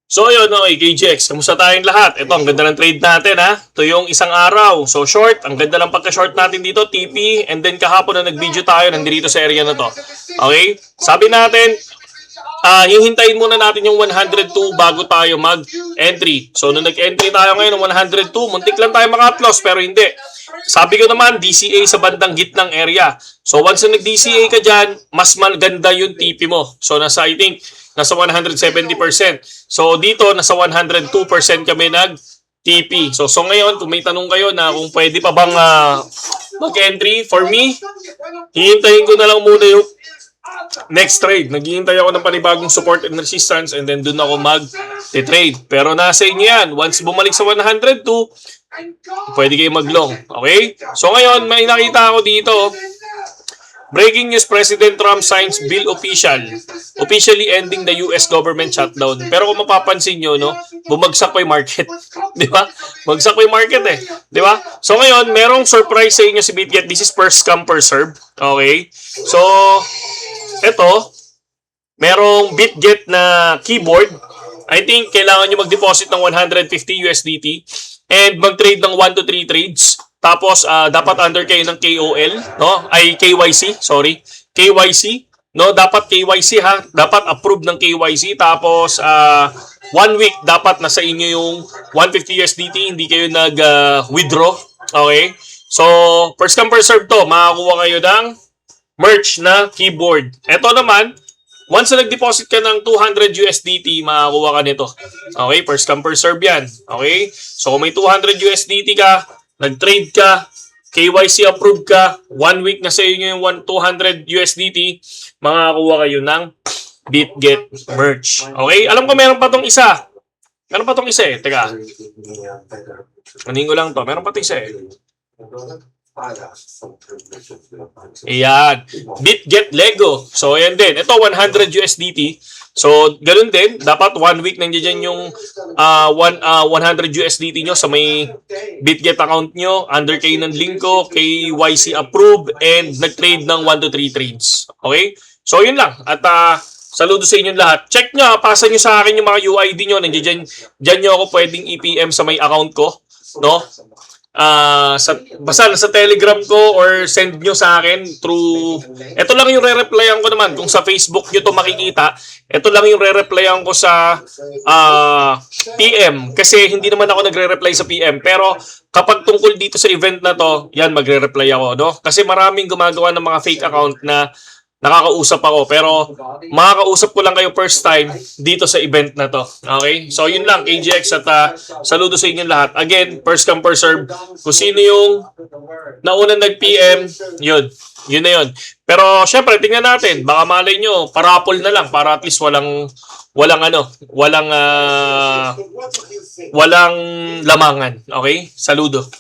So yun, okay, KGX, kamusta tayong lahat? Ito, ang ganda ng trade natin ha. Ito yung isang araw. So short, ang ganda ng pagka-short natin dito, TP. And then kahapon na nag-video tayo, nandito sa area na to. Okay? Sabi natin, hihintayin muna natin yung 102 bago tayo mag-entry. So nung nag-entry tayo ngayon ng 102, muntik lang tayo maka-close pero hindi. Sabi ko naman, DCA sa bandang gitnang area. So once na nag-DCA ka dyan, mas maganda yung TP mo. So I think, nasa 170%. So dito, nasa 102% kami nag-TP. So ngayon, kung may tanong kayo na kung pwede pa bang mag-entry, for me, hihintayin ko na lang muna yung next trade. Naghihintay ako ng panibagong support and resistance and then dun ako mag-trade. Pero nasa inyo yan. Once bumalik sa 102, pwede kayo mag-long. Okay? So ngayon, may nakita ako dito. Breaking news, President Trump signs bill officially ending the US government shutdown. Pero kung mapapansin nyo, no, bumagsak pa yung market. Di ba? Bumagsak pa yung market eh. Di ba? So ngayon, merong surprise sa inyo si BitGet. This is first come, first serve. Okay? So, eto, merong BitGet na keyboard. I think kailangan nyo mag-deposit ng 150 USDT and mag-trade ng 1 to 3 trades. Tapos, dapat under kayo ng KOL, no? Ay, KYC, sorry. KYC, no? Dapat KYC, ha? Dapat approve ng KYC. Tapos, 1 week, dapat nasa inyo yung 150 USDT, hindi kayo nag-withdraw. Okay? So, first come, first serve to. Makakuha kayo ng merch na keyboard. Ito naman, once na nag-deposit ka ng 200 USDT, makakuha ka nito. Okay? First come, first serve yan. Okay? So, kung may 200 USDT ka, nag-trade ka, KYC approved ka, 1 week na sa inyo yung 200 USDT, makakuha kayo ng BitGet merch. Okay? Alam ko meron pa tong isa. Meron pa tong isa eh. Teka. Anin ko lang to. Meron pa tong isa eh. Ayan. BitGet Lego. So, ayan din. Ito, 100 USDT. So, ganun din. Dapat 1 week nandiyan yung 100 USDT nyo sa may BitGet account nyo. Under kayo ng link ko, KYC approved, and nag-trade ng 1 to 3 trades. Okay? So, yun lang. At saludo sa inyong lahat. Check nyo, pasa nyo sa akin yung mga UID nyo. Nandiyan dyan nyo ako pwedeng EPM sa may account ko. No? Basta sa Telegram ko or send nyo sa akin through, ito lang yung re-replyan ko naman. Kung sa Facebook nyo to makikita, ito lang yung re-replyan ko sa PM. Kasi hindi naman ako nagre-reply sa PM. Pero kapag tungkol dito sa event na to, yan, magre-reply ako. No? Kasi maraming gumagawa ng mga fake account na nakakausap ako. Pero makakausap ko lang kayo first time dito sa event na to. Okay? So yun lang, KGX, at saludo sa inyong lahat. Again, first come, first serve. Kung sino yung naunang nag-PM, yun. Yun na yun. Pero syempre, tingnan natin. Baka malay nyo, parapol na lang para at least walang lamangan. Okay? Saludo.